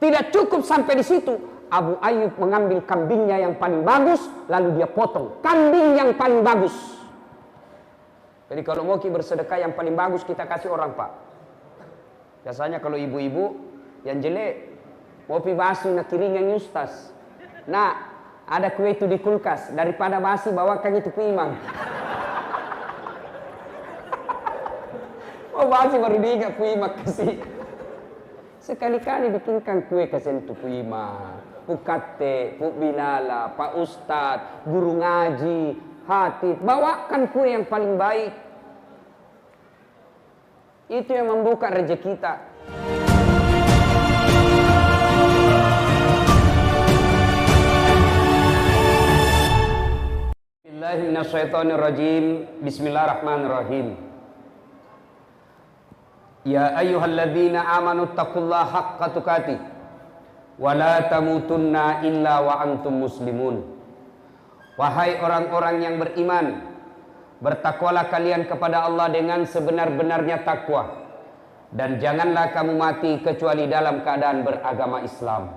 Tidak cukup sampai di situ. Abu Ayyub mengambil kambingnya yang paling bagus, lalu dia potong kambing yang paling bagus. Jadi kalau mau bersedekah yang paling bagus kita kasih orang, Pak. Biasanya kalau ibu-ibu yang jelek mau pi basi nak kiringan Ustaz. Nah, ada kue itu di kulkas, daripada basi bawakan itu ke imam. Oh basi baru diingat ku imam kasih. Sekali-kali bikinkan kue kasih untuk ku imam. Pu kate, pu bilala, Pak Ustadz, guru ngaji, hatib, bawakan kue yang paling baik. Itu yang membuka rezeki kita. Bismillahirrahmanirrahim. Ya ayyuhalladzina amanu taqullaha haqqa tuqatih wa la tamutunna illa wa antum muslimun. Wahai orang-orang yang beriman, bertakwalah kalian kepada Allah dengan sebenar-benarnya takwa, dan janganlah kamu mati kecuali dalam keadaan beragama Islam.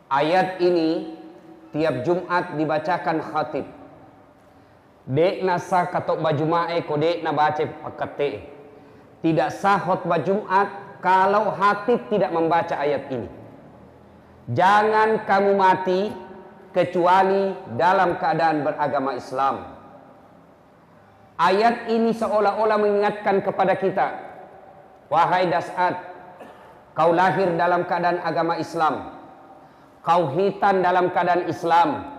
Ayat ini tiap Jumat dibacakan khatib. Dek nasa katok baju mae ko dek na baca pakate. Tidak sah khutbah Jumat kalau khatib tidak membaca ayat ini. Jangan kamu mati kecuali dalam keadaan beragama Islam. Ayat ini seolah-olah mengingatkan kepada kita, wahai Das'ad, kau lahir dalam keadaan agama Islam, kau hitan dalam keadaan Islam,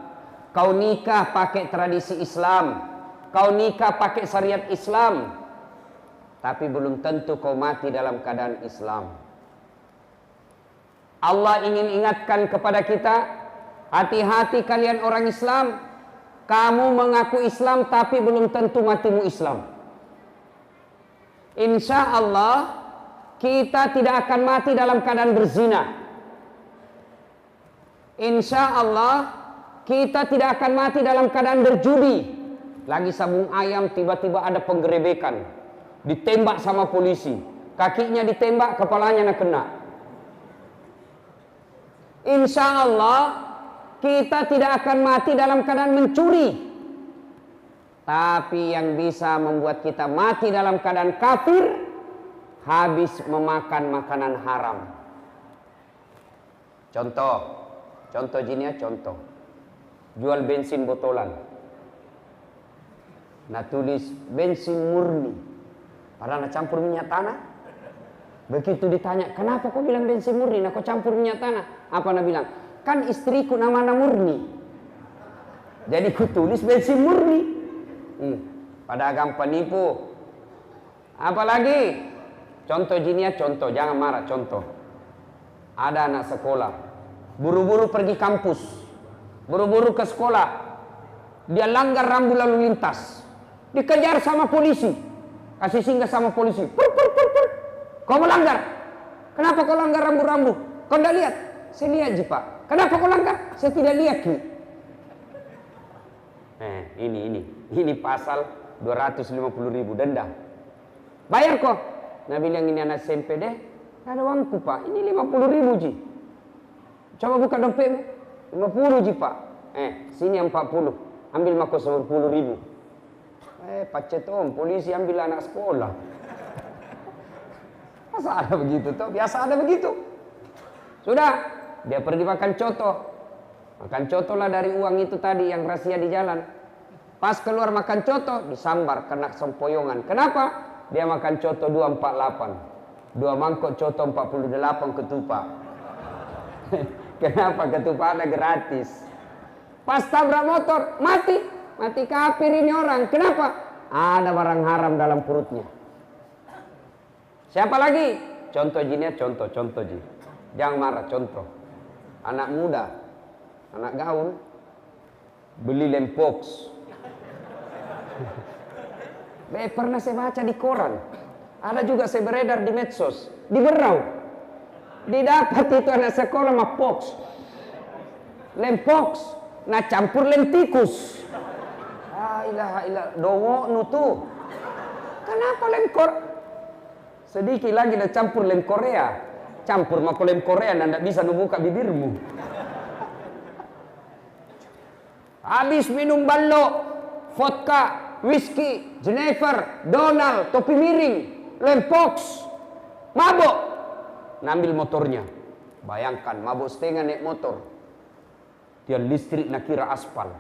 kau nikah pakai tradisi Islam, kau nikah pakai syariat Islam, tapi belum tentu kau mati dalam keadaan Islam. Allah ingin ingatkan kepada kita, hati-hati kalian orang Islam, kamu mengaku Islam tapi belum tentu matimu Islam. Insya Allah kita tidak akan mati dalam keadaan berzina. Insya Allah kita tidak akan mati dalam keadaan berjudi. Lagi sabung ayam tiba-tiba ada penggerebekan, ditembak sama polisi, kakinya ditembak, kepalanya nak kena. Insya Allah kita tidak akan mati dalam keadaan mencuri. Tapi yang bisa membuat kita mati dalam keadaan kafir, habis memakan makanan haram. Contoh gini ya, contoh. Jual bensin botolan. Nah tulis bensin murni, padahal nak campur minyak tanah. Begitu ditanya, kenapa kau bilang bensin murni? Nah kau campur minyak tanah. Apa nak bilang? Kan istriku namanya murni. Jadi ku tulis bensin murni. Pada gampang nipu. Apalagi? Contoh gini ya, contoh. Jangan marah, contoh. Ada anak sekolah, buru-buru pergi kampus, buru-buru ke sekolah. Dia langgar rambu lalu lintas, dikejar sama polisi, kasih singgah sama polisi. Pur, pur, pur, pur. Kau melanggar. Kenapa kau langgar rambu-rambu? Kau tidak lihat? Saya lihat je Pak. Kenapa kau langgar? Saya tidak lihat ki. Ini pasal 250.000 denda. Bayar kok. Nah bilang ini anak SMP deh. Ada uangku Pak. Ini 50.000 ji. Coba buka dompetmu. 50 ji Pak. Sini 40. Ambil mako 10.000. Pacet om. Polisi ambil anak sekolah. Masa ada begitu toh? Biasa ada begitu. Sudah, dia pergi makan coto. Makan coto lah dari uang itu tadi yang rahasia di jalan. Pas keluar makan coto, disambar kena sempoyongan. Kenapa? Dia makan coto 248. 2 mangkok coto 48 ketupat. Kenapa? Ketupat ada gratis. Pas tabrak motor, mati. Mati kafir ini orang. Kenapa? Ada barang haram dalam perutnya. Siapa lagi? Contoh gini ya, contoh ji. Jangan marah, contoh. Anak muda, anak gaul, beli lempox. Pernah saya baca di koran. Ada juga saya beredar di medsos. Di Berau. Didapat itu anak sekolah mah pox. Lempox. Nah campur lentikus. Ilaha ilah. Dongo nutu. Kenapa lem Sedikit lagi dah campur lem Korea. Campur sama lem Korea, ndak bisa buka bibirmu. Habis minum ballo, vodka, whisky, Jenever, Donald, topi miring, lempox, mabok, ngambil motornya. Bayangkan mabok setengah naik motor, dia listrik nak kira aspal,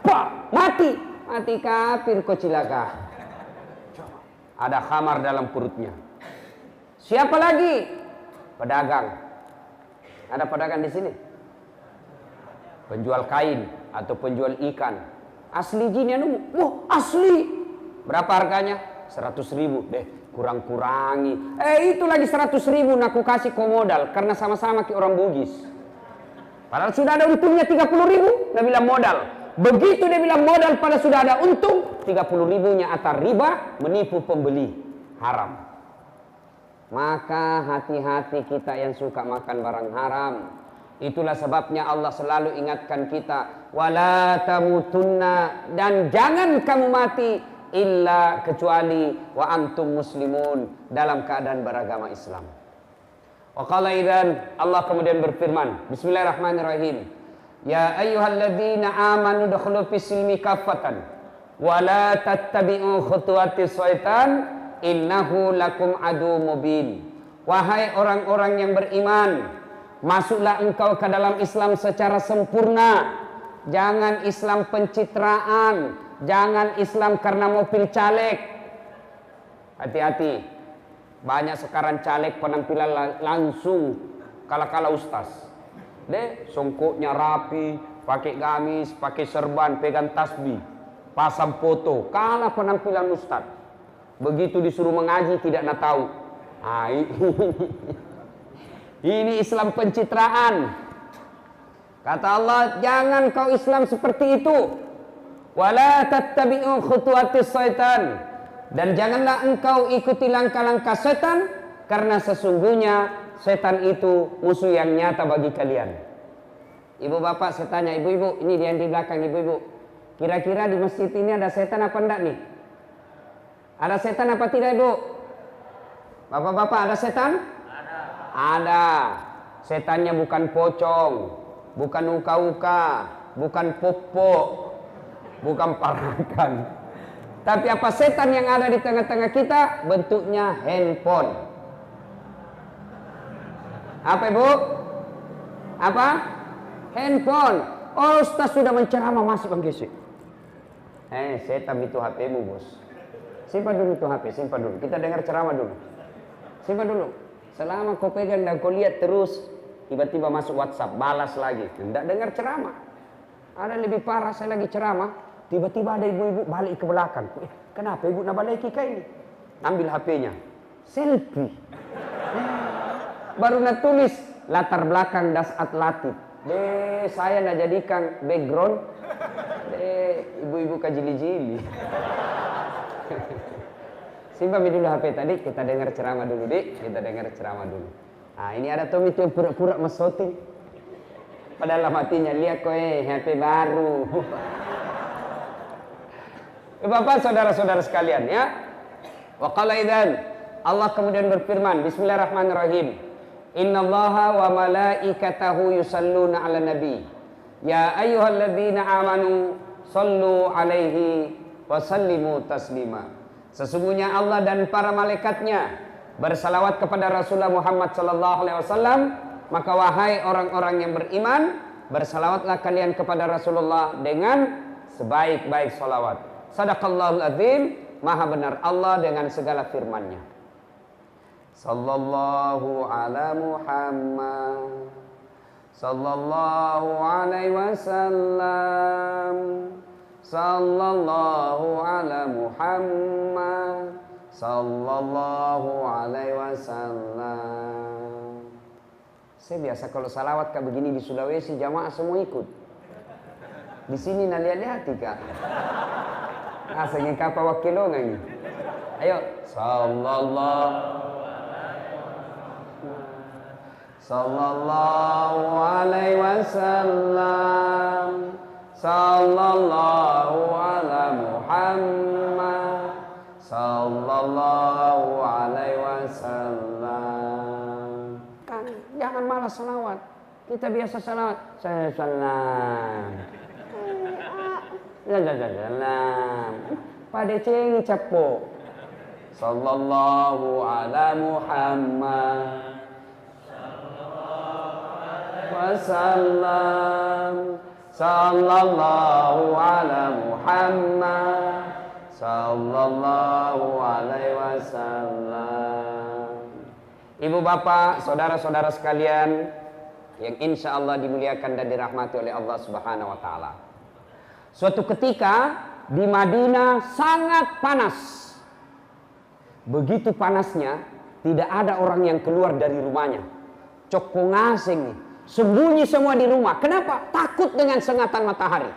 pak, mati kafir kok cilaka. Ada khamar dalam perutnya. Siapa lagi? Pedagang. Ada pedagang di sini? Penjual kain atau penjual ikan. Asli jinnya nunggu. Wah, asli. Berapa harganya? 100.000. Deh, kurang-kurangi. Itu lagi 100.000 nak aku kasih kau modal karena sama-sama ke orang Bugis. Padahal sudah ada untungnya 30.000, dia bilang modal. Begitu dia bilang modal pada sudah ada untung, 30.000-nya atas riba, menipu pembeli. Haram. Maka hati-hati kita yang suka makan barang haram. Itulah sebabnya Allah selalu ingatkan kita, wala tamutunna, dan jangan kamu mati illa kecuali wa antum muslimun, dalam keadaan beragama Islam. Wa qala idzan, Allah kemudian berfirman, bismillahirrahmanirrahim, ya ayyuhalladzina amanu dukhulu fis-silmi kaffatan wa la tattabi'u khutuwatis syaitan innahu lakum adu mubin. Wahai orang-orang yang beriman, masuklah engkau ke dalam Islam secara sempurna. Jangan Islam pencitraan, jangan Islam karena mau pilih caleg. Hati-hati. Banyak sekarang caleg penampilan langsung kala-kala ustaz. Deh, songkoknya rapi, pakai gamis, pakai serban, pegang tasbih, pasang foto, kalah penampilan ustaz. Begitu disuruh mengaji tidak nak tahu. Ini Islam pencitraan. Kata Allah, jangan kau Islam seperti itu. Wala tattabi'u khutuwatis syaitan, dan janganlah engkau ikuti langkah-langkah setan, karena sesungguhnya setan itu musuh yang nyata bagi kalian. Ibu bapak, saya tanya ibu-ibu, ini dia yang di belakang ibu-ibu, kira-kira di masjid ini ada setan apa enggak nih? Ada setan apa tidak ibu? Bapak-bapak, ada setan? Ada. Setannya bukan pocong, bukan uka-uka, bukan popo, bukan parakan. Tapi apa setan yang ada di tengah-tengah kita? Bentuknya handphone. Apa ibu? Apa? Handphone. Oh, Ustaz sudah menceramah masih Bang Gesi. Setan itu HP-mu bos. Simpan dulu itu HP, simpan dulu. Kita dengar ceramah dulu. Simpan dulu. Selama kau pegang dan kau lihat terus, tiba-tiba masuk WhatsApp, balas lagi. Tidak dengar ceramah. Ada lebih parah, saya lagi ceramah, tiba-tiba ada ibu-ibu balik ke belakang. Kenapa ibu nak balik kayak ini? Ambil HP-nya, selfie. Baru nak tulis latar belakang das atlatif. Saya nak jadikan background. Ibu-ibu kajili-jili. Simpan dulu HP tadi, kita dengar ceramah dulu, Dik. Kita dengar ceramah dulu. Nah, ini ada Tommy yang pura-pura mesoting. Padahal hatinya, lihat kowe HP baru. Bapak, saudara-saudara sekalian ya. Wa qala idzan, Allah kemudian berfirman, bismillahirrahmanirrahim. Innallaha wa malaikatahu yusalluna 'alan nabi. Ya ayyuhalladzina amanu sallu 'alaihi wa sallimu taslima. Sesungguhnya Allah dan para malaikatnya bersalawat kepada Rasulullah Muhammad sallallahu alaihi wasallam, maka wahai orang-orang yang beriman, bersalawatlah kalian kepada Rasulullah dengan sebaik-baik salawat. Sadaqallahul azim, maha benar Allah dengan segala firman-Nya. Sallallahu ala Muhammad sallallahu alaihi wasallam. Sallallahu ala Muhammad sallallahu alaihi wasallam. Saya biasa kalau salawat kayak begini di Sulawesi, jamaah semua ikut. Di sini nak lihat-lihat kak. Asanya kapa wakilongan ini. Ayo, sallallahu alaihi wasallam. Sallallahu ala Muhammad sallallahu alaihi wasallam. malah salawat. Kita biasa salawat. Saya salam. Salam. Pada cengi capo. Sallallahu ala Muhammad. Wasallam. Sallallahu ala Muhammad. Sallallahu alaihi wasallam. Ibu bapak, saudara-saudara sekalian yang insya Allah dimuliakan dan dirahmati oleh Allah Subhanahu wa taala. Suatu ketika di Madinah sangat panas. Begitu panasnya, tidak ada orang yang keluar dari rumahnya. Cokong asing nih, sembunyi semua di rumah. Kenapa? Takut dengan sengatan matahari.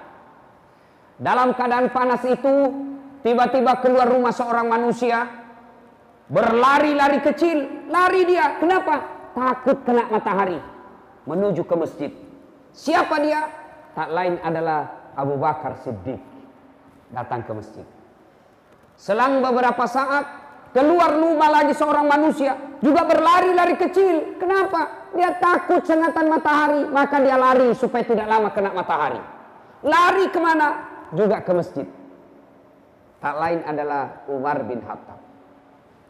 Dalam keadaan panas itu, tiba-tiba keluar rumah seorang manusia, berlari-lari kecil, lari dia. Kenapa? Takut kena matahari. Menuju ke masjid. Siapa dia? Tak lain adalah Abu Bakar Siddiq. Datang ke masjid. Selang beberapa saat, keluar rumah lagi seorang manusia, juga berlari-lari kecil. Kenapa? Dia takut sengatan matahari, maka dia lari supaya tidak lama kena matahari. Lari kemana? Juga ke masjid. Tak lain adalah Umar bin Khattab.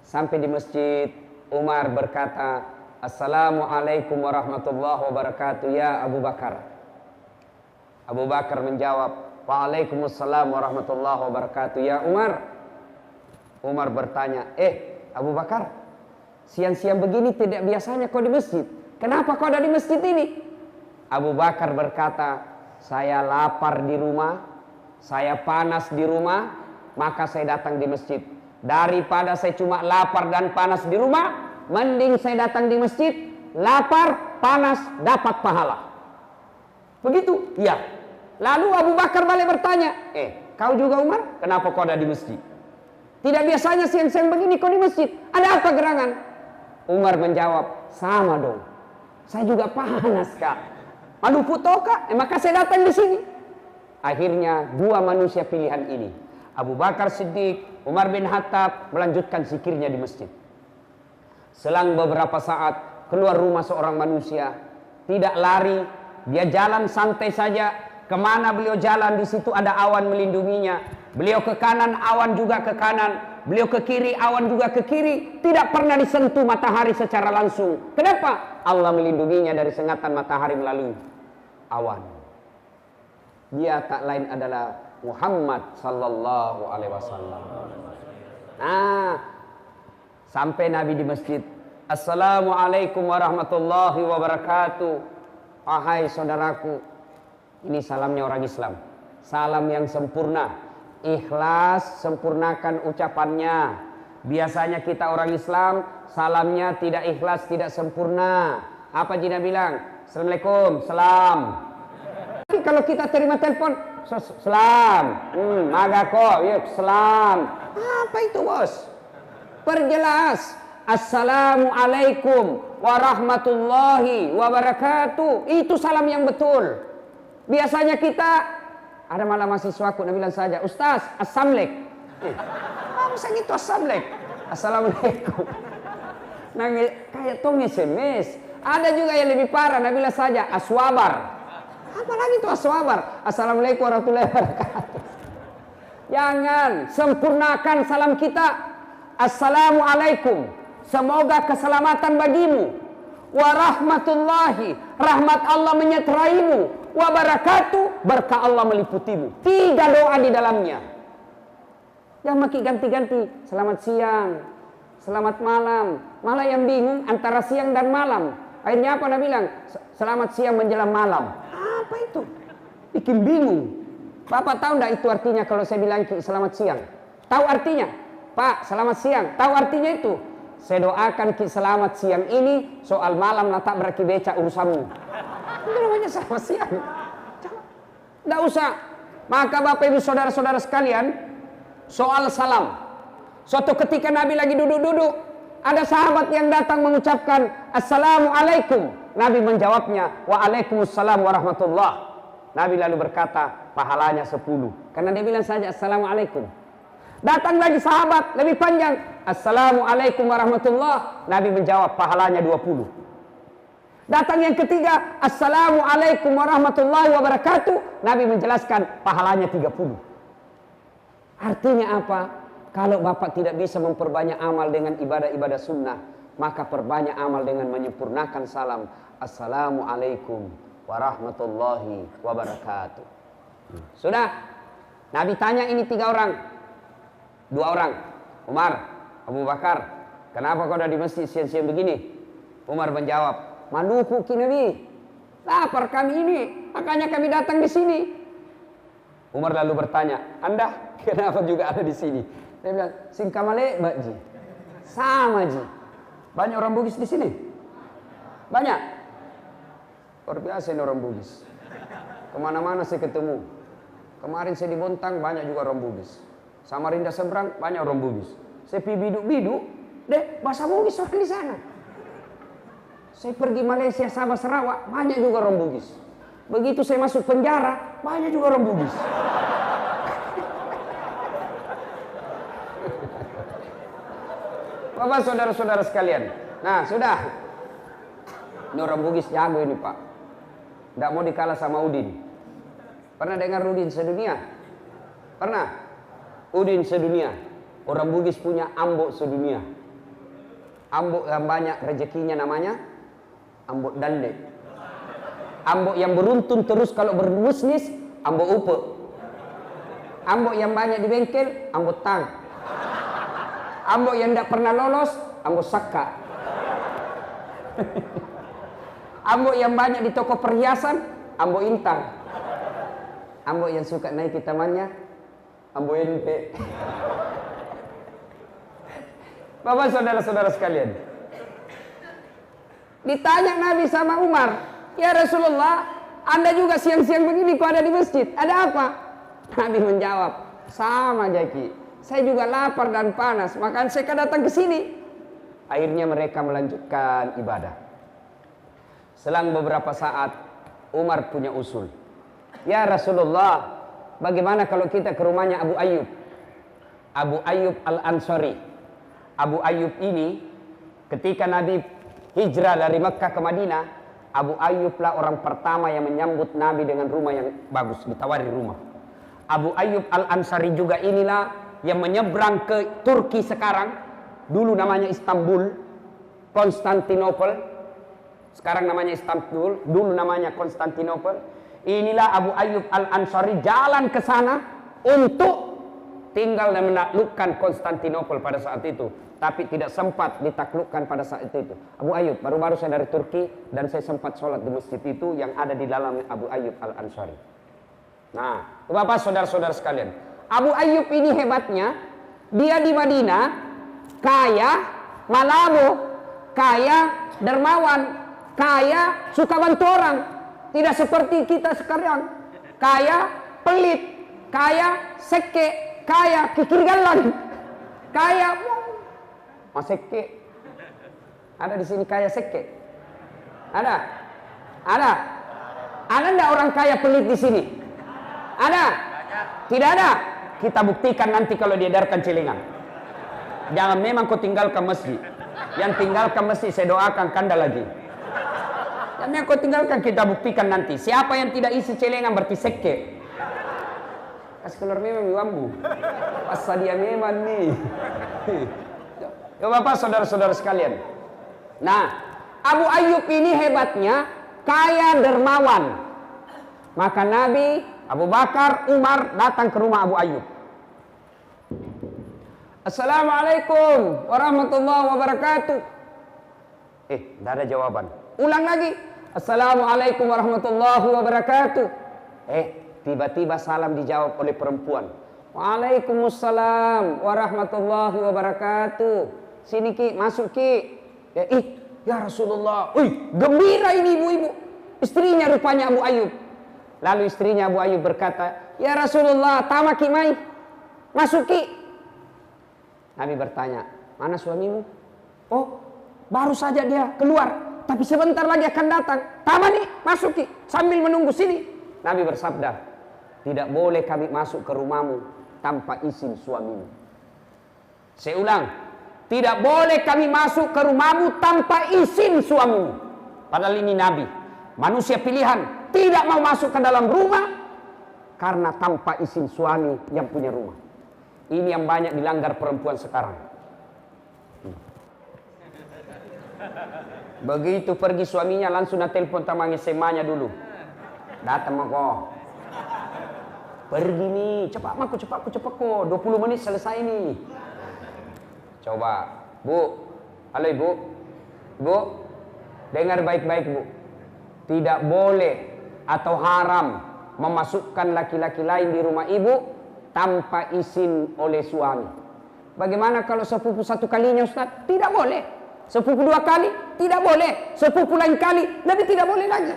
Sampai di masjid, Umar berkata, Assalamualaikum warahmatullahi wabarakatuh ya Abu Bakar. Abu Bakar menjawab, Waalaikumsalam warahmatullahi wabarakatuh ya Umar. Umar bertanya, Abu Bakar, siang-siang begini tidak biasanya kau di masjid. Kenapa kau ada di masjid ini? Abu Bakar berkata, saya lapar di rumah, saya panas di rumah, maka saya datang di masjid. Daripada saya cuma lapar dan panas di rumah, mending saya datang di masjid, lapar, panas, dapat pahala. Begitu? Ya. Lalu Abu Bakar balik bertanya, kau juga Umar? Kenapa kau ada di masjid? Tidak biasanya siang-siang begini kau di masjid. Ada apa gerangan? Umar menjawab, sama dong. Saya juga panas kak. Aduh puto kak, maka saya datang di sini. Akhirnya dua manusia pilihan ini, Abu Bakar Siddiq, Umar bin Khattab melanjutkan zikirnya di masjid. Selang beberapa saat keluar rumah seorang manusia, tidak lari, dia jalan santai saja. Kemana beliau jalan, di situ ada awan melindunginya. Beliau ke kanan, awan juga ke kanan. Beliau ke kiri, awan juga ke kiri. Tidak pernah disentuh matahari secara langsung. Kenapa? Allah melindunginya dari sengatan matahari melalui awan. Dia tak lain adalah Muhammad sallallahu alaihi wasallam. Nah, sampai Nabi di masjid. Assalamualaikum warahmatullahi wabarakatuh. Wahai saudaraku, ini salamnya orang Islam. Salam yang sempurna. Ikhlas, sempurnakan ucapannya. Biasanya kita orang Islam, salamnya tidak ikhlas, tidak sempurna. Apa Jina bilang? Assalamualaikum, salam. Tapi kalau kita terima telepon, salam. Magako, yuk, salam. Apa itu bos? Perjelas. Assalamualaikum warahmatullahi wabarakatuh. Itu salam yang betul. Biasanya kita, ada malah mahasiswaku bilang saja, Ustaz, assalamualaikum. Masa gitu assalamualaikum? Assalamualaikum. Nangis, kayak tong SMS. Ada juga yang lebih parah, bilang saja, aswabar. Apalagi itu aswabar? Assalamualaikum warahmatullahi wabarakatuh. Jangan, sempurnakan salam kita. Assalamualaikum. Semoga keselamatan bagimu. Warahmatullahi, rahmat Allah menyertaimu. Wabarakatuh, berkah Allah meliputimu. 3 doa di dalamnya. Yang makin ganti-ganti. Selamat siang, selamat malam. Malah yang bingung antara siang dan malam. Akhirnya apa Nabi bilang? Selamat siang menjelang malam. Apa itu? Bikin bingung. Bapak tahu enggak itu artinya kalau saya bilang selamat siang? Tahu artinya? Pak, selamat siang. Tahu artinya itu? Saya doakan selamat siang ini, soal malam tak beraki beca urusanmu. Itu namanya selamat siang. Tidak usah. Maka Bapak Ibu saudara-saudara sekalian, soal salam. Suatu ketika Nabi lagi duduk-duduk, ada sahabat yang datang mengucapkan Assalamualaikum. Nabi menjawabnya, Waalaikumsalam warahmatullah. Nabi lalu berkata, pahalanya 10. Karena dia bilang saja Assalamualaikum. Datang lagi sahabat lebih panjang, Assalamualaikum warahmatullah. Nabi menjawab, pahalanya 20. Datang yang ketiga, Assalamualaikum warahmatullahi wabarakatuh. Nabi menjelaskan pahalanya 30. Artinya apa? Kalau Bapak tidak bisa memperbanyak amal dengan ibadah-ibadah sunnah, maka perbanyak amal dengan menyempurnakan salam. Assalamualaikum warahmatullahi wabarakatuh. Sudah. Nabi tanya ini 3 orang. 2 orang. Umar, Abu Bakar, kenapa kau ada di masjid siang-siang begini? Umar menjawab, maluku ki Nabi, lapar kami ini, makanya kami datang di sini. Umar lalu bertanya, Anda kenapa juga ada di sini? Dia bilang, singkamale Mbak Ji, sama Ji. Banyak orang Bugis di sini? Banyak? Luar biasa ini orang Bugis. Kemana-mana saya ketemu. Kemarin saya di Bontang, banyak juga orang Bugis. Samarinda seberang, banyak orang Bugis. Saya pergi biduk-biduk, deh bahasa Bugis orang di sana. Saya pergi Malaysia, Sabah, Sarawak, banyak juga orang Bugis. Begitu saya masuk penjara, banyak juga orang Bugis. Bapak saudara-saudara sekalian. Nah sudah. Ini orang Bugis jago ini Pak. Tidak mau dikalah sama Udin. Pernah dengar Udin sedunia? Pernah? Udin sedunia. Orang Bugis punya ambok sedunia. Ambok yang banyak rezekinya namanya ambok dande. Ambok yang beruntun terus kalau berbisnis, ambok upe. Ambok yang banyak di bengkel, ambok tang. Ambok yang tidak pernah lolos, ambok saka. Ambok yang banyak di toko perhiasan, ambok intang. Ambok yang suka naik tamannya, ambok ente. Bapak saudara-saudara sekalian, ditanya Nabi sama Umar, ya Rasulullah, Anda juga siang-siang begini kok ada di masjid, ada apa? Nabi menjawab, sama Jaki, saya juga lapar dan panas, makanya saya datang ke sini. Akhirnya mereka melanjutkan ibadah. Selang beberapa saat, Umar punya usul. Ya Rasulullah, bagaimana kalau kita ke rumahnya Abu Ayyub? Abu Ayyub Al-Ansari. Abu Ayyub ini ketika Nabi hijrah dari Mekah ke Madinah, Abu Ayyub lah orang pertama yang menyambut Nabi dengan rumah yang bagus, ditawari rumah. Abu Ayyub Al-Ansari juga inilah yang menyeberang ke Turki sekarang, dulu namanya Istanbul, Konstantinopel, sekarang namanya Istanbul, dulu namanya Konstantinopel. Inilah Abu Ayyub Al-Ansari jalan ke sana untuk tinggal dan menaklukkan Konstantinopel pada saat itu, tapi tidak sempat ditaklukkan pada saat itu. Abu Ayyub, baru-baru saya dari Turki dan saya sempat sholat di masjid itu yang ada di dalam Abu Ayyub Al-Ansari. Nah, Bapak saudara-saudara sekalian, Abu Ayyub ini hebatnya, dia di Madinah kaya, malamo, kaya, dermawan, kaya, suka bantu orang. Tidak seperti kita sekarang, kaya, pelit, kaya, seke, kaya, kikir galan, kaya, mas seke. Ada di sini kaya seke? Ada? Ada? Ada enggak orang kaya pelit di sini? Ada? Tidak ada? Kita buktikan nanti kalau diedarkan celengan. Jangan memang kau tinggalkan masjid. Yang tinggalkan masjid saya doakan kanda lagi. Yang kau tinggalkan kita buktikan nanti. Siapa yang tidak isi celengan berarti seke. Kasih keluar memang wambu. Pasal dia memang nih. Ya Bapak saudara-saudara sekalian. Nah, Abu Ayyub ini hebatnya kaya dermawan. Maka Nabi, Abu Bakar, Umar datang ke rumah Abu Ayyub. Assalamualaikum warahmatullahi wabarakatuh. Tidak ada jawaban. Ulang lagi. Assalamualaikum warahmatullahi wabarakatuh. Tiba-tiba salam dijawab oleh perempuan. Waalaikumsalam warahmatullahi wabarakatuh. Sini Ki, masuk Ki. Ya Rasulullah. Gembira ini ibu-ibu. Istrinya rupanya Abu Ayyub. Lalu istrinya Abu Ayyub berkata, ya Rasulullah, tama Ki mai. Masuk Ki. Nabi bertanya, mana suamimu? Oh, baru saja dia keluar. Tapi sebentar lagi akan datang. Tama nih, masuk Ki. Sambil menunggu sini. Nabi bersabda, tidak boleh kami masuk ke rumahmu tanpa izin suamimu. Saya ulang, tidak boleh kami masuk ke rumahmu tanpa izin suamimu. padahal ini nabi, manusia pilihan, tidak mau masuk ke dalam rumah karena tanpa izin suami yang punya rumah. Ini yang banyak dilanggar perempuan sekarang. Begitu pergi suaminya langsung telepon teman SMA-nya dulu. Datang kok. Pergi nih, cepat kok. 20 menit selesai nih. Coba, Bu. Halo Ibu. Bu, dengar baik-baik Bu. Tidak boleh atau haram memasukkan laki-laki lain di rumah Ibu tanpa izin oleh suami. Bagaimana kalau sepupu satu kalinya Ustaz? Tidak boleh. Sepupu 2 kali? Tidak boleh. Sepupu lain kali? Lebih tidak boleh lagi.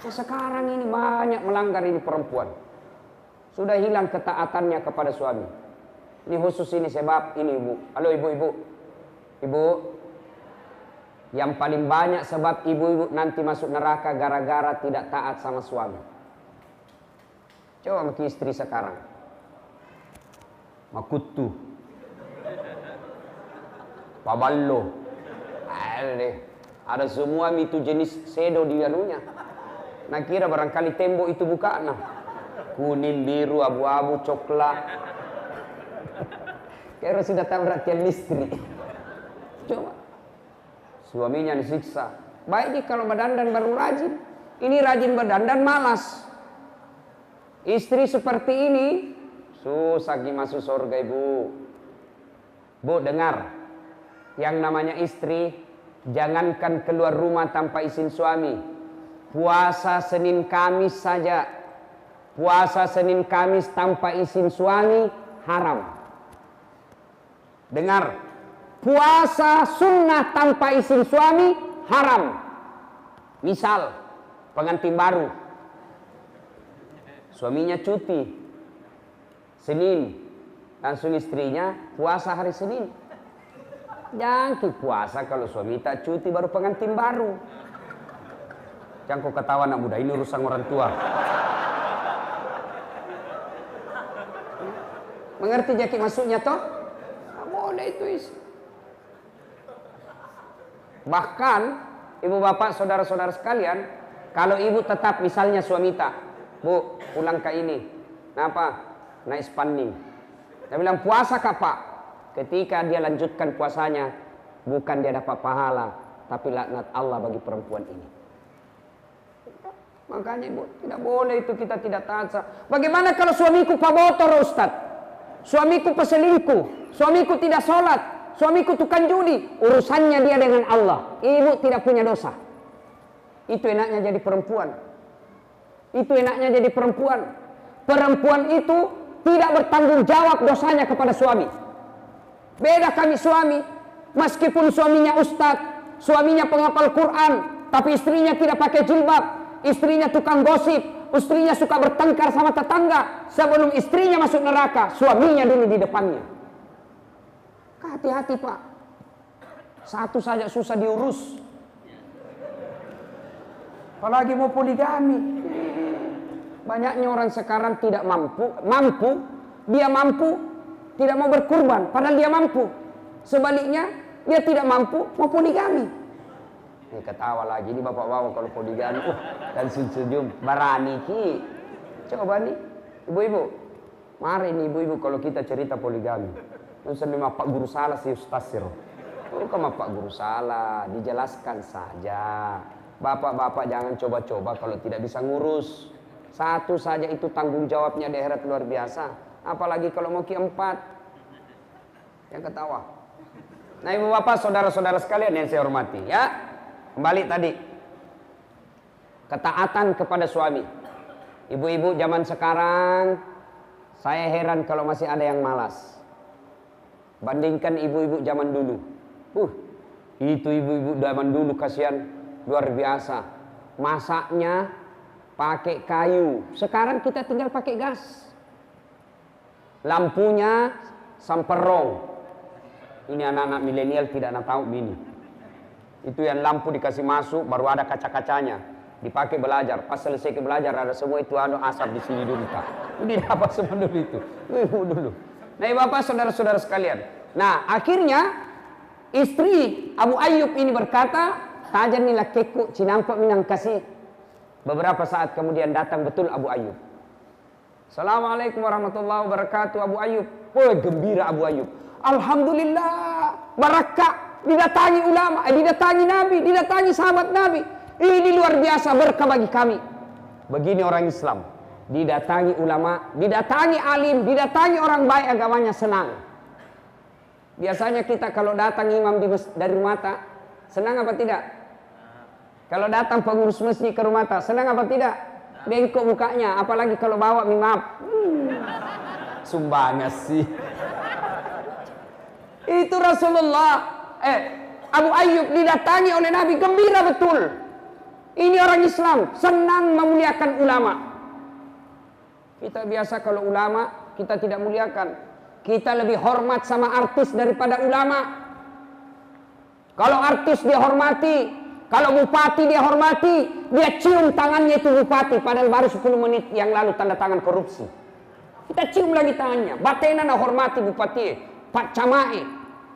Sekarang ini banyak melanggar ini perempuan. Sudah hilang ketaatannya kepada suami. Ini khusus ini sebab ini Ibu. Halo Ibu. Ibu, yang paling banyak sebab ibu-ibu nanti masuk neraka gara-gara tidak taat sama suami. Coba sama istri sekarang. Makutu. Paballo. Ada semua itu jenis sedo di dalamnya. Nah kira barangkali tembok itu bukan. Nah, kuning, biru, abu-abu, coklat. Kira sudah tahu perhatian istri. Coba. Suaminya disiksa. Baik dia kalau berdandan baru rajin. Ini rajin berdandan malas. Istri seperti ini susah masuk surga Ibu. Bu dengar. Yang namanya istri jangankan keluar rumah tanpa izin suami. Puasa Senin Kamis saja. Puasa Senin Kamis tanpa izin suami haram. Dengar. Puasa sunnah tanpa izin suami haram. Misal pengantin baru, suaminya cuti Senin, langsung istrinya puasa hari Senin. Jangan puasa kalau suami tak cuti baru pengantin baru. Jangan kau ketawa anak muda, ini urusan orang tua. Mengerti jadi maksudnya toh? Tak boleh itu isi. Bahkan ibu bapak saudara-saudara sekalian, kalau ibu tetap misalnya suami tak, Bu pulang ke ini, kenapa? Naik spanding. Dia bilang puasa kah Pak? Ketika dia lanjutkan puasanya, bukan dia dapat pahala, tapi laknat Allah bagi perempuan ini. Makanya ibu tidak boleh itu kita tidak taat. Bagaimana kalau suamiku pabotor Ustaz? Suamiku peselingkuh, suamiku tidak sholat, suamiku tukang judi, urusannya dia dengan Allah. Ibu tidak punya dosa. Itu enaknya jadi perempuan. Itu enaknya jadi perempuan. Perempuan itu tidak bertanggung jawab dosanya kepada suami. Beda kami suami. Meskipun suaminya ustadz, suaminya penghafal Quran, tapi istrinya tidak pakai jilbab, istrinya tukang gosip, istrinya suka bertengkar sama tetangga. Sebelum istrinya masuk neraka, suaminya dulu di depannya. Hati-hati Pak. Satu saja susah diurus. Apalagi mau poligami. Banyaknya orang sekarang tidak mampu, dia mampu, tidak mau berkurban, padahal dia mampu. Sebaliknya, dia tidak mampu, mau poligami. Ini ketawa lagi, ini bapak-bapak kalau poligami, dan senyum, barani ki. Coba nih, ibu-ibu, mari nih ibu-ibu kalau kita cerita poligami. Sambil Pak Guru salah si Ustaz Sir. Bukan Pak Guru salah, dijelaskan saja. Bapak-bapak jangan coba-coba kalau tidak bisa ngurus. Satu saja itu tanggung jawabnya di akhirat luar biasa. Apalagi kalau mau keempat. Yang ketawa. Nah ibu bapak saudara-saudara sekalian yang saya hormati ya. Kembali tadi. Ketaatan kepada suami. Ibu-ibu zaman sekarang. Saya heran kalau masih ada yang malas. Bandingkan ibu-ibu zaman dulu. Itu ibu-ibu zaman dulu kasihan luar biasa. Masaknya pakai kayu. Sekarang kita tinggal pakai gas. Lampunya samperong. Ini anak-anak milenial tidak tahu ini. Itu yang lampu dikasih masuk baru ada kaca-kacanya. Dipakai belajar. Pas selesai belajar ada semua itu asap di sini dulu Pak. Ini dapat semua dulu itu. Dulu. Nah bapak saudara-saudara sekalian. Nah akhirnya istri Abu Ayyub ini berkata, tajan ni lakeku, cinampak minang kasih. Beberapa saat kemudian datang betul Abu Ayyub. Assalamualaikum warahmatullahi wabarakatuh Abu Ayyub. Oh, gembira Abu Ayyub. Alhamdulillah, barakah, didatangi ulama, didatangi Nabi, didatangi sahabat Nabi. Ini luar biasa berkah bagi kami. Begini orang Islam, didatangi ulama, didatangi alim, didatangi orang baik agamanya, senang. Biasanya kita kalau datang imam dari rumah tak, senang apa tidak? Kalau datang pengurus masjid ke rumah tak, senang apa tidak? Bengkok mukanya, apalagi kalau bawa mimap. Sumbangnya sih. Itu Rasulullah. Abu Ayyub didatangi oleh Nabi, gembira betul. Ini orang Islam, senang memuliakan ulama. Kita biasa kalau ulama, kita tidak muliakan. Kita lebih hormat sama artis daripada ulama. Kalau artis dia hormati, kalau bupati dia hormati, dia cium tangannya itu bupati, padahal baru 10 menit yang lalu tanda tangan korupsi. Kita cium lagi tangannya, batena na hormati bupati, Pak Camai.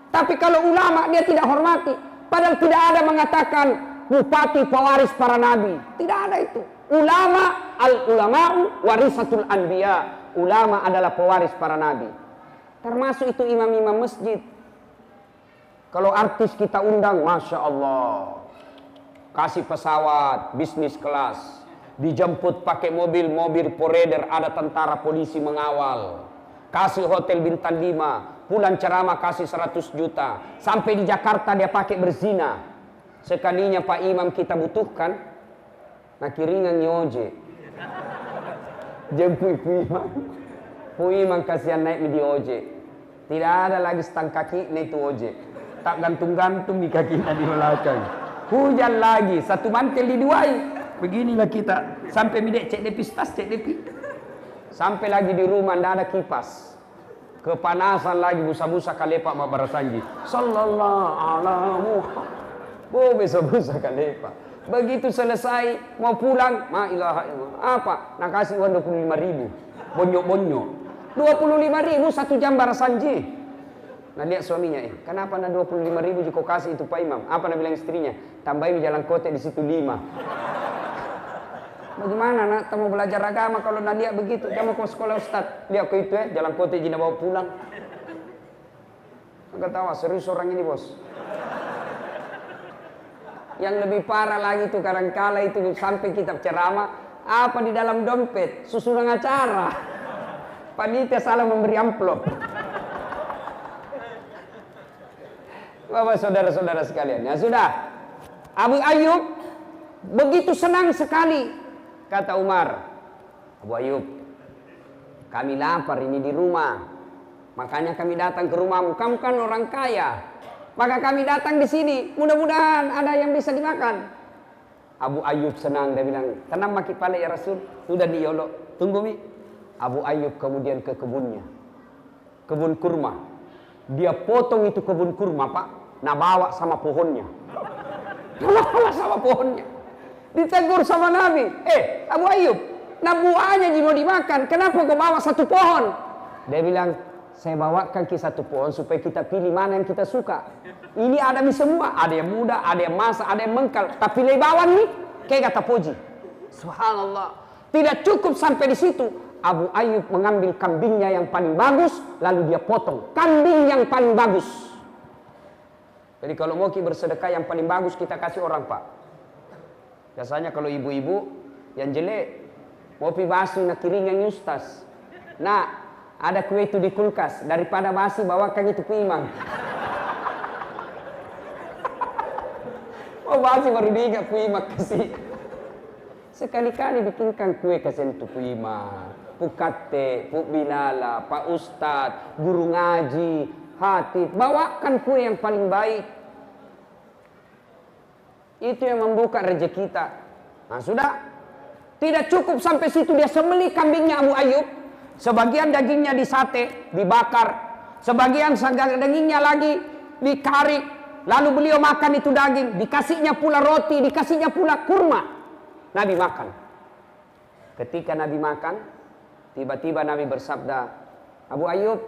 Tapi kalau ulama dia tidak hormati, padahal tidak ada mengatakan bupati pewaris para nabi. Tidak ada itu. Ulama, al-ulama'u warisatul anbiya. Ulama adalah pewaris para nabi. Termasuk itu imam-imam masjid. Kalau artis kita undang, Masya Allah, kasih pesawat, bisnis kelas, dijemput pakai mobil poreder, ada tentara polisi mengawal, kasih hotel bintang 5, pulang ceramah kasih 100 juta, sampai di Jakarta dia pakai berzina. Sekalinya Pak Imam kita butuhkan, nah kiringan nyoje, jemput Pu Imam kasihan naik di ojek. Tidak ada lagi stang kaki naik tu ojek. Tak gantung-gantung di kakinya di belakang. Hujan lagi, satu mantel diduai. Beginilah kita. Sampai midek cek depis tas, cek depis. Sampai lagi di rumah tidak ada kipas. Kepanasan lagi, busa-busa kalepak mabarasanji. Sallallahu alaihi Muhammad. Busa-busa kalepak. Begitu selesai, mau pulang, ma ilaha illallah. Apa? Nak kasih uang 25.000. Bonyok-bonyok. 25.000 1 jam barasanji. Nah lihat suaminya, kenapa na 25.000 jika kasih itu Pak Imam? Apa nak bilang istrinya? Tambahin jalan kote di situ 5. Bagaimana nak mau belajar agama kalau nak lihat begitu? Dia mau ke sekolah Ustaz, lihat ke itu jalan kote jina bawa pulang. Enggak tahu serius orang ini bos. Yang lebih parah lagi itu kadang-kala itu sampai kitab ceramah apa di dalam dompet susunan acara. Panitia salah memberi amplop. Bapak saudara-saudara sekalian, ya sudah. Abu Ayyub begitu senang sekali. Kata Umar, Abu Ayyub, kami lapar ini di rumah. Makanya kami datang ke rumahmu. Kamu kan orang kaya. Maka kami datang di sini. Mudah-mudahan ada yang bisa dimakan. Abu Ayyub senang. Dia bilang, tenang maki pale ya Rasul. Sudah diolok. Tunggu mi. Abu Ayyub kemudian ke kebunnya. Kebun kurma. Dia potong itu kebun kurma, Pak. Nah bawa sama pohonnya. Bawa sama pohonnya. Ditegur sama Nabi. Abu Ayyub, nah buahnya mau dimakan. Kenapa kau bawa satu pohon? Dia bilang, saya bawakan ke satu pohon supaya kita pilih mana yang kita suka. Ini ada mi semua. Ada yang muda, ada yang masa, ada yang mengkal. Tapi lebawan nih, kayak kata puji. Subhanallah. Tidak cukup sampai di situ. Abu Ayyub mengambil kambingnya yang paling bagus, lalu dia potong kambing yang paling bagus. Jadi kalau mau bersedekah yang paling bagus kita kasih orang, Pak. Biasanya kalau ibu-ibu yang jelek mau pi basi nak kiringan Ustaz. Nah, ada kue itu di kulkas, daripada basi bawakan itu ke Imam. Oh basi baru diingat ku Imam kasih. Sekali-kali bikinkan kue kasih itu ku Imam. Pukate, Puk Binala, Pak Ustadz, guru ngaji, hatib, bawakan kue yang paling baik. Itu yang membuka rezeki kita. Nah sudah, tidak cukup sampai situ dia sembelih kambingnya Abu Ayyub. Sebagian dagingnya disate, dibakar. Sebagian dagingnya lagi dikarik. Lalu beliau makan itu daging, dikasihnya pula roti, dikasihnya pula kurma. Nabi makan. Ketika Nabi makan, tiba-tiba Nabi bersabda, Abu Ayyub,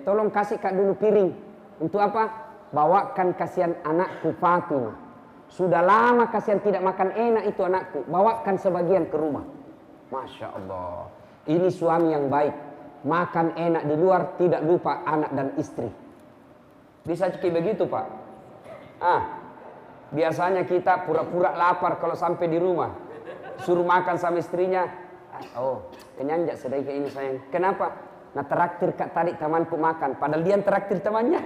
tolong kasih kak dulu piring. Untuk apa? Bawakan kasihan anakku Fatimah. Sudah lama kasihan tidak makan enak itu anakku, bawakan sebagian ke rumah. Masya Allah, ini suami yang baik. Makan enak di luar, tidak lupa anak dan istri. Bisa kayak begitu Pak. Biasanya kita pura-pura lapar kalau sampai di rumah. Suruh makan sama istrinya. Oh, kenyang jak sedikit ini sayang. Kenapa? Nah traktir kak tadi temanku makan. Padahal dia traktir temannya.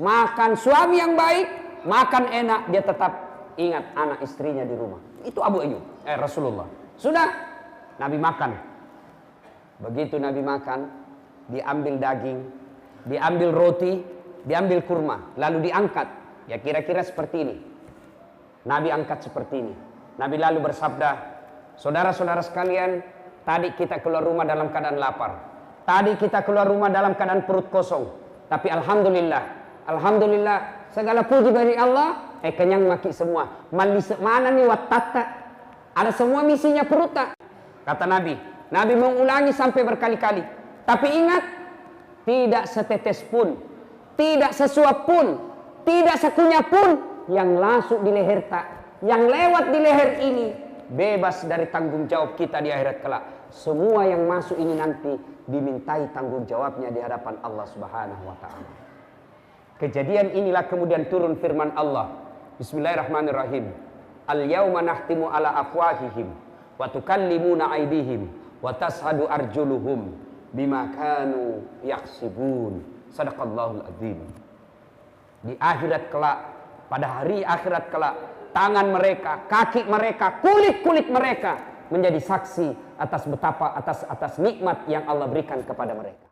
Makan suami yang baik, makan enak, dia tetap ingat anak istrinya di rumah. Itu Abu Ayyub, Rasulullah. Sudah, Nabi makan. Begitu Nabi makan, diambil daging, diambil roti, diambil kurma, lalu diangkat. Ya kira-kira seperti ini. Nabi angkat seperti ini. Nabi lalu bersabda, saudara-saudara sekalian, tadi kita keluar rumah dalam keadaan lapar. Tadi kita keluar rumah dalam keadaan perut kosong. Tapi Alhamdulillah, segala puji bagi Allah, kenyang maki semua. Mana nih watata? Ada semua misinya perut tak? Kata Nabi mengulangi sampai berkali-kali. Tapi ingat, tidak setetes pun, tidak sesuap pun, tidak sekunyah pun yang masuk di leher tak, yang lewat di leher ini bebas dari tanggung jawab kita di akhirat kelak. Semua yang masuk ini nanti dimintai tanggung jawabnya di hadapan Allah Subhanahu wa taala. Kejadian inilah kemudian turun firman Allah. Bismillahirrahmanirrahim. Al-yauma nahtimu ala afwahihim wa tukallimuna aydihim wa tashhadu arjuluhum bima kanu yaksibun. Sadaqallahul azim. Di akhirat kelak, pada hari akhirat kelak, tangan mereka, kaki mereka, kulit-kulit mereka menjadi saksi atas betapa atas nikmat yang Allah berikan kepada mereka.